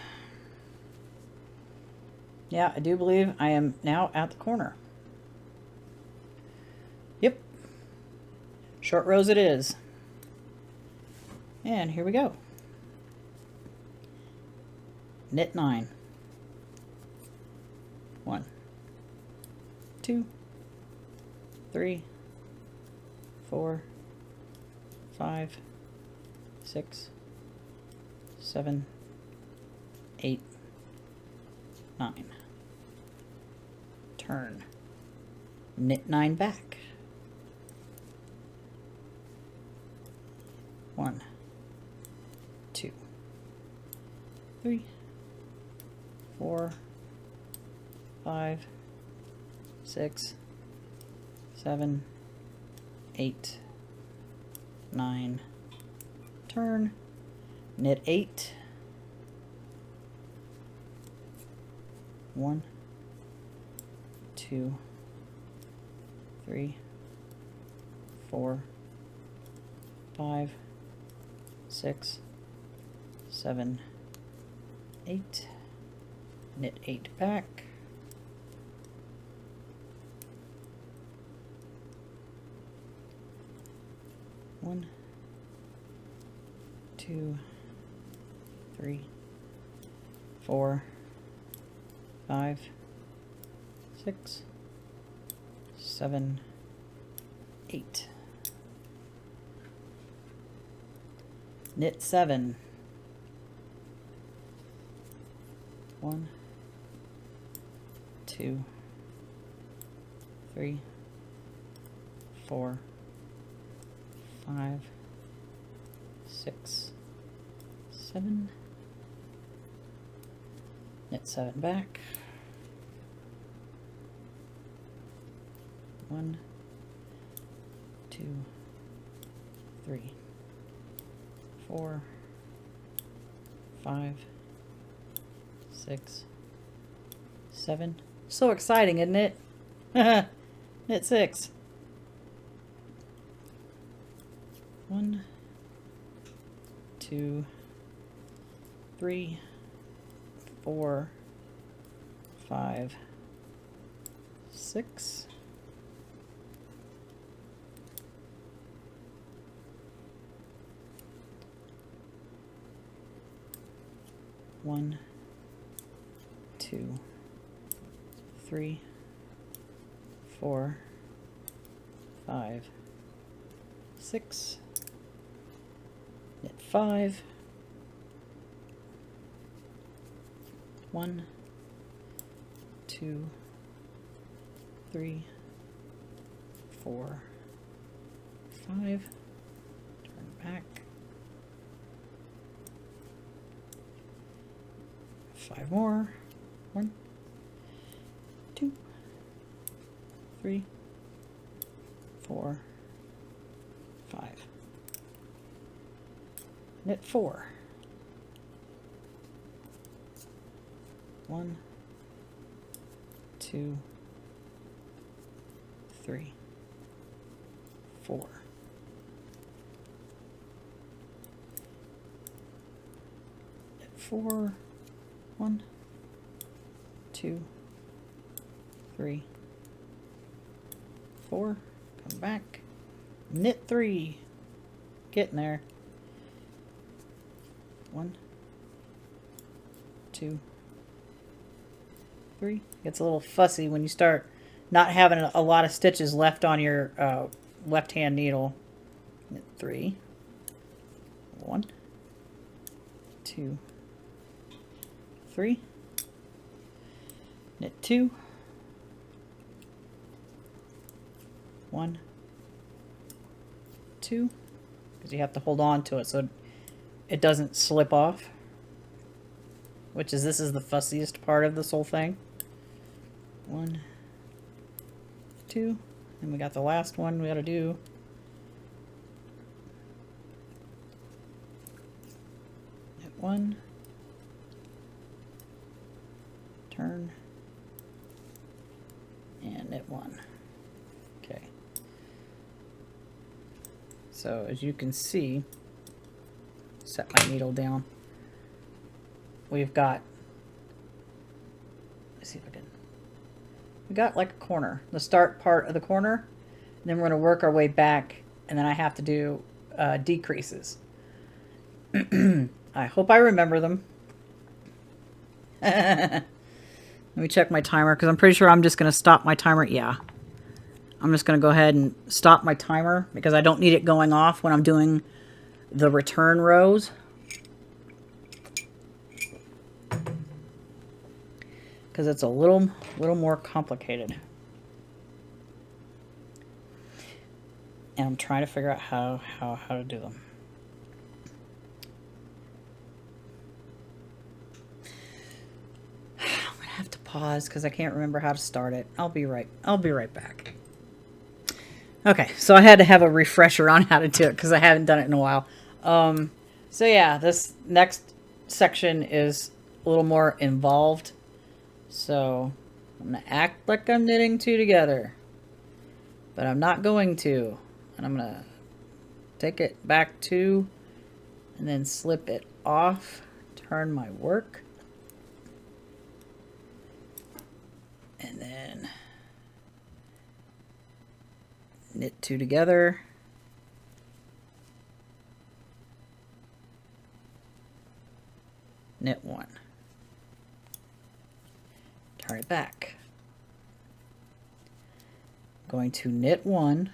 Yeah, I do believe I am now at the corner. Yep. Short rows it is. And here we go. Knit 9. 1, 2, 3, 4, 5, 6, 7, 8, 9. Turn. Knit 9 back. 1, 2, 3, 4, 5, 6, 7, 8, 9. Turn. Knit 8. 1, 2, 3, 4, 5, 6, 7, 8. Knit 8 back. 1, 2, 3, 4, 5, 6, 7, 8. Knit 7. 1, 2, 3, 4, 5, 6, 7. Knit 7 back. 1, 2, 3, 4, 5, 6, 7. So exciting, isn't it? Knit 6. 1, 2, 3, 4, 5, 6. 1, 2, 3, 4, 5, 6. Knit 5. 1, 2, 3, 4, 5. Turn back. 5 more. 1, 2, 3, 4, 5. Knit 4. 1, 2, 3, 4. Knit 4. 1, 2, 3, 4. Come back. Knit 3. Getting there. 1, 2, 3. Gets a little fussy when you start not having a lot of stitches left on your left hand needle. Knit 3. 1, 2, 3. Knit 2. 1, 2. Because you have to hold on to it so it doesn't slip off. This is the fussiest part of this whole thing. 1, 2. And we got the last one we got to do. Knit 1. Turn. And knit 1. Okay. So as you can see, set my needle down. We've got, let's see if I can, we got like a corner, the start part of the corner, and then we're going to work our way back, and then I have to do decreases. I hope I remember them. Let me check my timer, because I'm pretty sure I'm just going to stop my timer. Yeah. I'm just going to go ahead and stop my timer, because I don't need it going off when I'm doing the return rows. Because it's a little more complicated. And I'm trying to figure out how to do them. I'm gonna have to pause because I can't remember how to start it. I'll be right back. Okay, so I had to have a refresher on how to do it because I haven't done it in a while. So yeah, this next section is a little more involved. So I'm going to act like I'm knitting 2 together, but I'm not going to. And I'm going to take it back 2 and then slip it off, turn my work, and then knit 2 together. knit 1, turn it back, going to knit 1,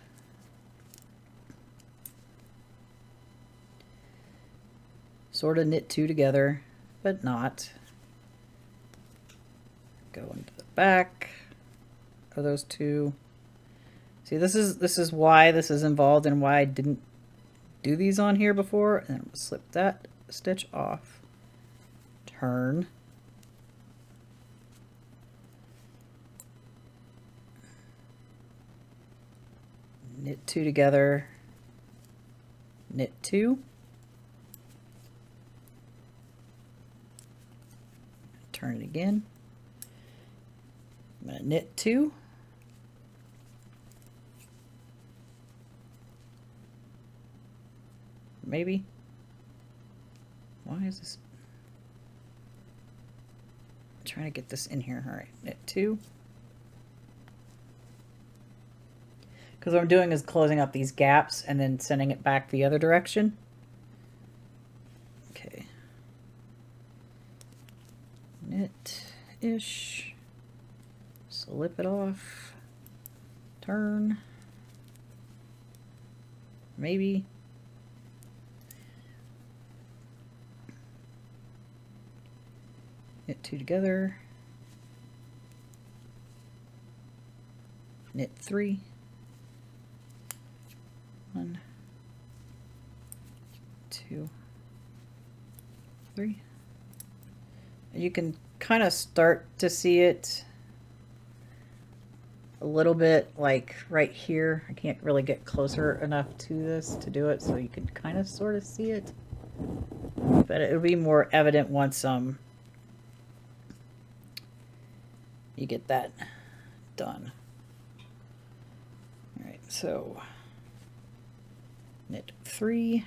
sort of knit 2 together, but not, go into the back of those 2. See, this is why this is involved and why I didn't do these on here before. And then slip that stitch off, turn, knit 2 together, knit 2, turn it again, I'm going to knit 2, maybe. Why is this? I'm trying to get this in here. All right, knit 2. Because what I'm doing is closing up these gaps and then sending it back the other direction. Okay. Knit-ish. Slip it off. Turn. Maybe. Knit 2 together, knit 3, 1, 2, 3. And you can kind of start to see it a little bit like right here. I can't really get closer enough to this to do it, so you can kind of sort of see it, but it'll be more evident once you get that done. All right, so knit 3,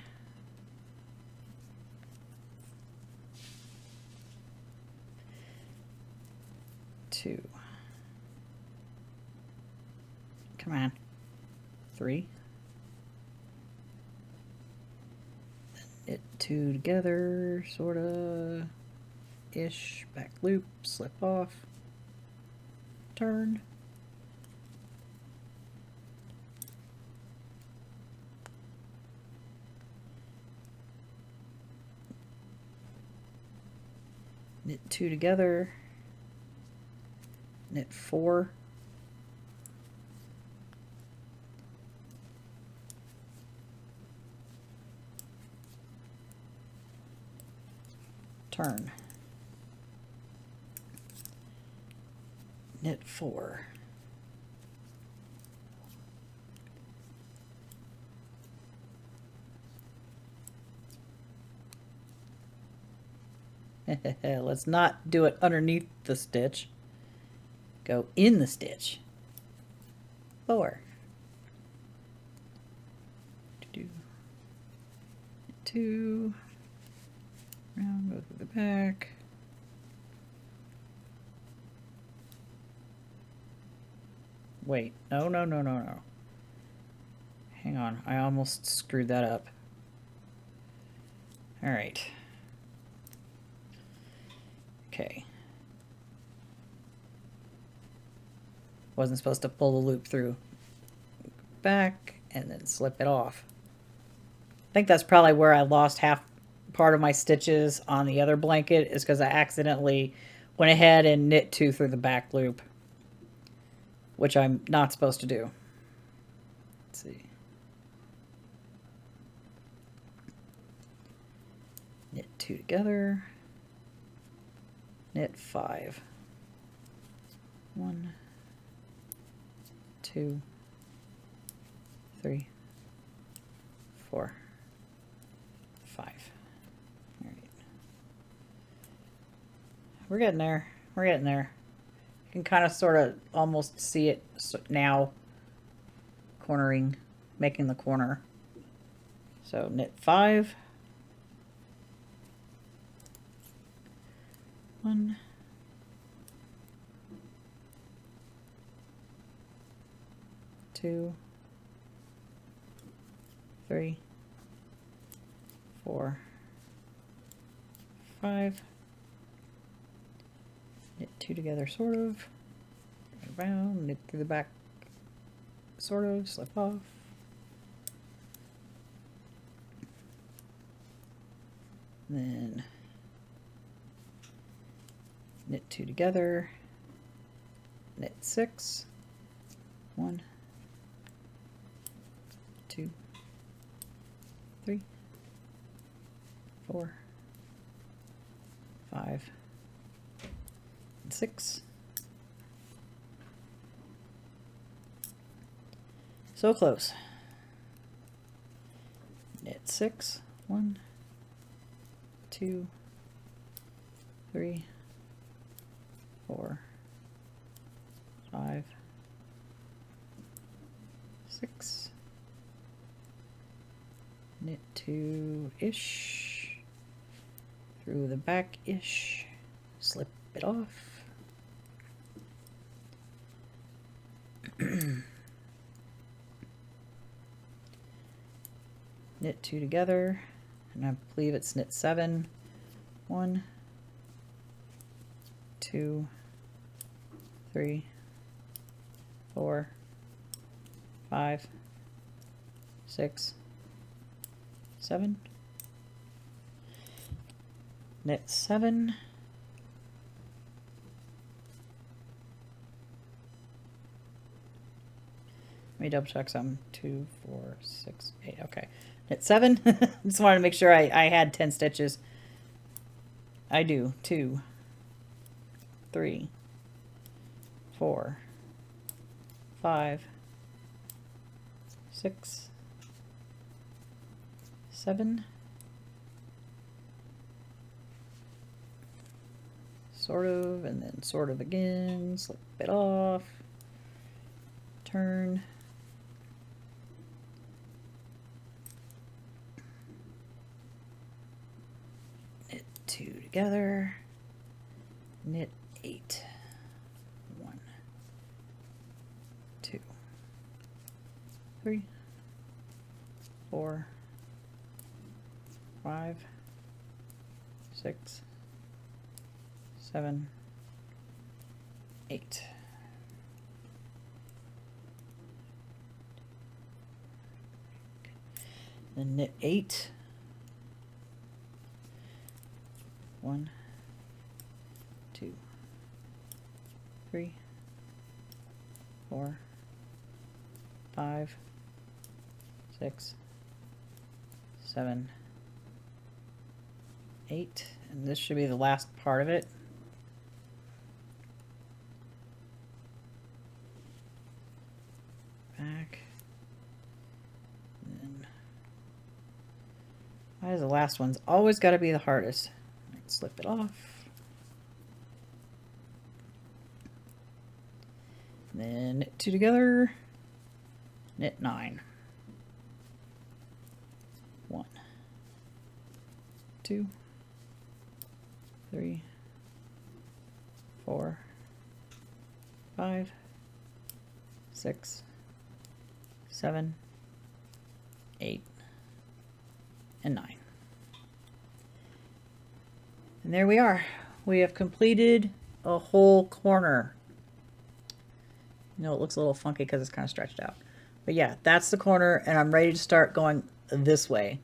two, come on, 3, knit 2 together, sorta ish, back loop, slip off, turn, knit 2 together, knit 4, turn, knit 4, let's not do it underneath the stitch, go in the stitch, 4, 2, round, go through the back, wait, no, hang on, I almost screwed that up. All right, okay, wasn't supposed to pull the loop through, back and then slip it off. I think that's probably where I lost half part of my stitches on the other blanket, is because I accidentally went ahead and knit 2 through the back loop, which I'm not supposed to do. Let's see. Knit 2 together, knit 5, 1, 2, 3, 4, 5. All right. We're getting there. We're getting there. You can kind of sort of almost see it now, cornering, making the corner. So knit 5, 1, 2, 3, 4, 5, two together, sort of, around, knit through the back, sort of, slip off, then knit two together, knit 6, 1, 2, 3, 4, 5, and 6. So close. Knit 6, 1, 2, 3, 4, 5, 6. Knit 2-ish through the back-ish, slip it off. Knit 2 together, and I believe it's knit 7. 1, 2, 3, 4, 5, 6, 7. Knit 7. Let me double check some. 2, 4, 6, 8. Okay. Knit 7. Just wanted to make sure I had 10 stitches. I do. 2, 3, 4, 5, 6, 7. Sort of, and then sort of again, slip it off, turn, knit 2 together, knit 8, 1, 2, 3, 4, 5, 6, 7, 8. Then knit 8. 1, 2, 3, 4, 5, 6, 7, 8. And this should be the last part of it. Back. And then, why is the last one's always got to be the hardest? Slip it off. And then knit 2 together. Knit 9. 1, 2, 3, 4, 5, 6, 7, 8, and 9. And there we are. We have completed a whole corner. You know, it looks a little funky because it's kind of stretched out. But yeah, that's the corner, and I'm ready to start going this way.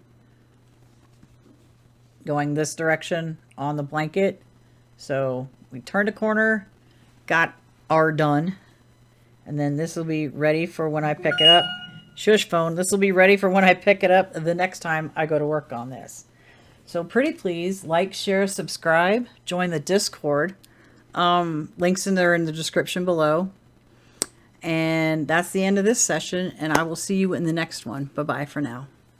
Going this direction on the blanket. So we turned a corner, got our done, and then this will be ready for when I pick it up. Shush phone, this will be ready for when I pick it up the next time I go to work on this. So pretty please like, share, subscribe, join the Discord. Links in there in the description below. And that's the end of this session, and I will see you in the next one. Bye-bye for now.